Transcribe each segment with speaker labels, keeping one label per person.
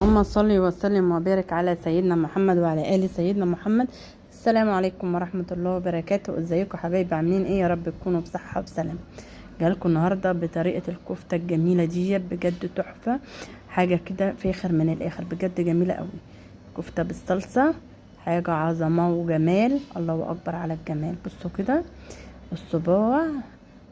Speaker 1: اللهم صل وسلم وبارك على سيدنا محمد وعلى آل سيدنا محمد. السلام عليكم ورحمة الله وبركاته. ازيكم حبايبي؟ عاملين ايه؟ يا رب تكونوا بصحة وسلام. جالكم النهاردة بطريقة الكفتة الجميلة دي، بجد تحفة، حاجة كده فاخر من الآخر، بجد جميلة قوي. كفتة بالصلصة، حاجة عظمة وجمال، الله أكبر على الجمال. بصوا كده الصباع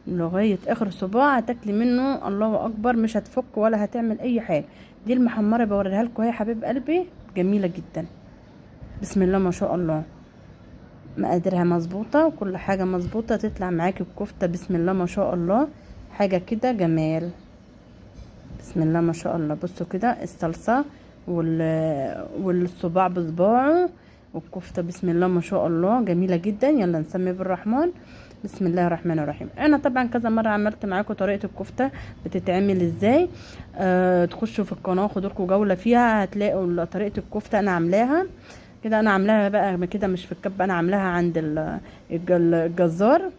Speaker 1: لغاية اخر صباع هتاكلي منه، الله اكبر، مش هتفك ولا هتعمل اي حاجة. دي المحمرة بوريها لكم، هي حبيب قلبي جميلة جدا، بسم الله ما شاء الله. مقاديرها مظبوطة وكل حاجة مظبوطة، تطلع معاكي الكفتة بسم الله ما شاء الله، حاجة كده جمال، بسم الله ما شاء الله. بصوا كده الصلصة والصباع بصباعه والكفتة بسم الله ما شاء الله جميلة جدا. يلا نسمي بالرحمن، بسم الله الرحمن الرحيم. انا طبعا كذا مرة عملت معاكم طريقة الكفتة بتتعمل ازاي. تخشوا في القناة خدوا لكم جولة فيها، هتلاقوا طريقة الكفتة انا عاملاها كده. انا عاملاها بقى كده مش في الكب، انا عاملاها عند الجزار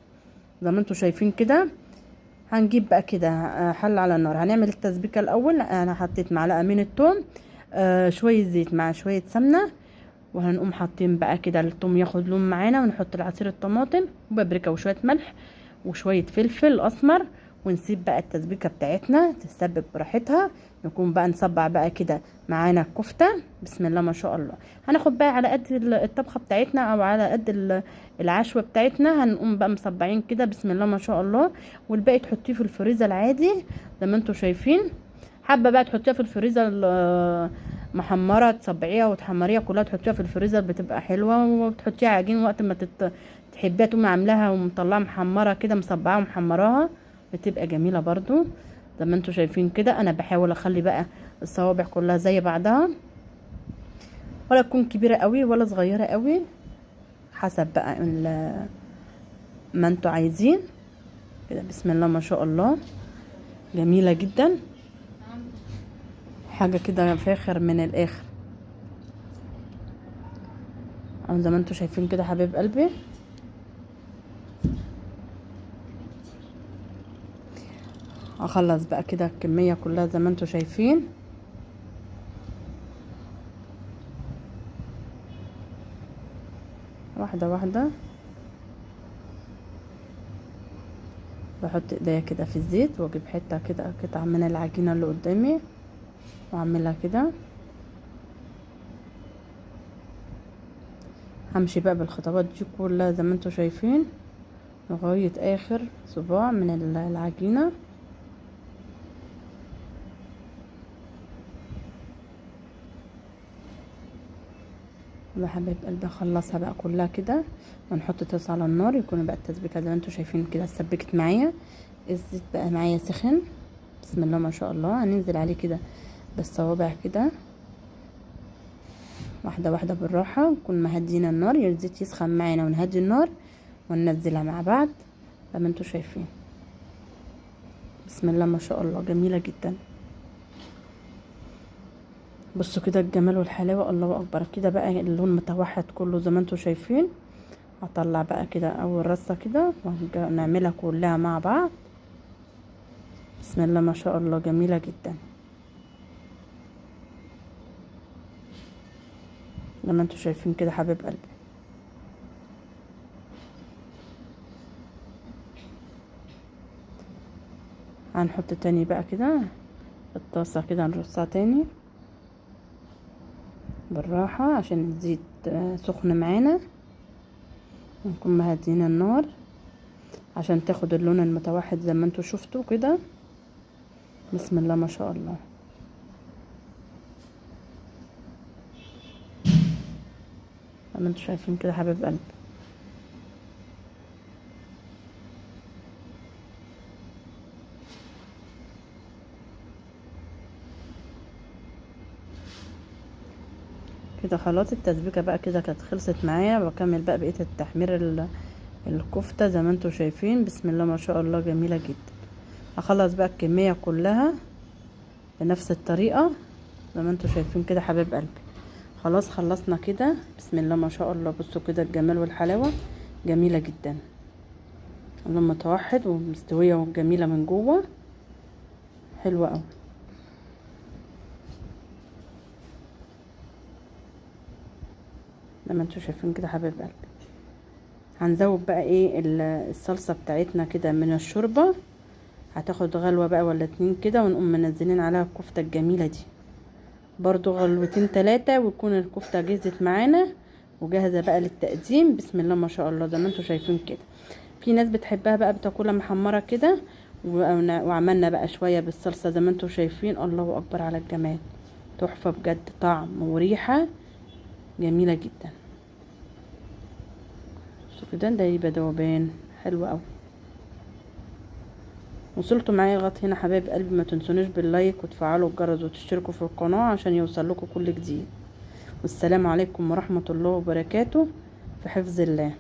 Speaker 1: زي ما انتم شايفين كده. هنجيب بقى كده حل على النار، هنعمل التسبيكه الاول. انا حطيت معلقه من الثوم، شويه زيت مع شويه سمنه، وهنقوم حاطين بقى كده الثوم ياخد لون معانا، ونحط العصير الطماطم وبابريكا وشويه ملح وشويه فلفل اسمر، ونسيب بقى التسبيكه بتاعتنا تتسبك براحتها. نكون بقى نصبع بقى كده معانا الكفته بسم الله ما شاء الله. هناخد بقى على قد الطبخه بتاعتنا او على قد العشوه بتاعتنا، هنقوم بقى مصبعين كده بسم الله ما شاء الله، والباقي تحطيه في الفريزر العادي زي ما انتم شايفين. حابه بقى تحطيها في الفريزر محمره، تصبعيها وتحمريها كلها تحطيها في الفريزر بتبقى حلوه، وتحطيها عجين وقت ما تحبيها تقومي عاملاها ومطلعه محمره كده، مصبعاها ومحمراها، بتبقى جميله برضو زي ما انتم شايفين كده. انا بحاول اخلي بقى الصوابع كلها زي بعضها، ولا تكون كبيره قوي ولا صغيره قوي، حسب بقى ما انتوا عايزين كده. بسم الله ما شاء الله جميله جدا، حاجه كده فاخر من الاخر، او زي ما انتوا شايفين كده حبيب قلبي. هخلص بقى كده الكميه كلها زي ما انتوا شايفين، واحده واحده. بحط ايديا كده في الزيت واجيب حته كده قطعه من العجينه اللي قدامي واعملها كده. همشي بقى بالخطوات دي كلها زي ما انتوا شايفين لغايه اخر صباع من العجينه. يا حبايب قلبي اخلصها بقى كلها كده، ونحط طاسه على النار يكون بقى التسبيكه زي ما انتوا شايفين كده اتسبكت معايا. الزيت بقى معايا سخن بسم الله ما شاء الله. هننزل عليه كده بالصوابع كده واحده واحده بالراحه، نكون مهدينا النار، الزيت يسخن معانا ونهدي النار وننزلها مع بعض زي ما انتوا شايفين. بسم الله ما شاء الله جميله جدا. بصوا كده الجمال والحلاوه، الله اكبر. كده بقى اللون متوحد كله زي ما انتوا شايفين. هطلع بقى كده اول رصه كده ونعملها كلها مع بعض. بسم الله ما شاء الله جميله جدا زي ما انتوا شايفين كده حبيب قلبي. هنحط تاني بقى كده الطاسه كده، نرصها تاني بالراحه عشان الزيت سخن معانا، ونكون مهدين النار عشان تاخد اللون المتوحد زي ما انتوا شفتوا كده. بسم الله ما شاء الله. زي ما انتوا شايفين كده حبيب قلبي. كده خلاص التسبيكه بقى كده كانت خلصت معايا، واكمل بقى بقيه التحمير الكفته زي ما انتوا شايفين. بسم الله ما شاء الله جميله جدا. هخلص بقى الكميه كلها بنفس الطريقه زي ما انتوا شايفين كده حبيب قلبي. خلاص خلصنا كده بسم الله ما شاء الله. بصوا كده الجمال والحلاوه جميله جدا، اللون متوحد ومستويه وجميله من جوه، حلوه قوي. زي ما انتوا شايفين كده حبايب قلبي. هنزود بقى ايه الصلصه بتاعتنا كده من الشوربه، هتاخد غلوه بقى ولا اتنين كده، ونقوم منزلين عليها الكفته الجميله دي برضو غلوتين تلاتة، ويكون الكفته جهزت معانا وجاهزه بقى للتقديم. بسم الله ما شاء الله زي ما انتوا شايفين كده. في ناس بتحبها بقى بتاكلها محمره كده، وعملنا بقى شويه بالصلصه زي ما انتوا شايفين. الله اكبر على الجمال، تحفه بجد، طعم وريحه جميله جدا. شوفوا ده يبقى ذوبان حلو قوي. وصلتوا معايا لغايه هنا حبايب قلبي، ما تنسونيش باللايك وتفعلوا الجرس وتشتركوا في القناه عشان يوصل لكم كل جديد. والسلام عليكم ورحمه الله وبركاته، في حفظ الله.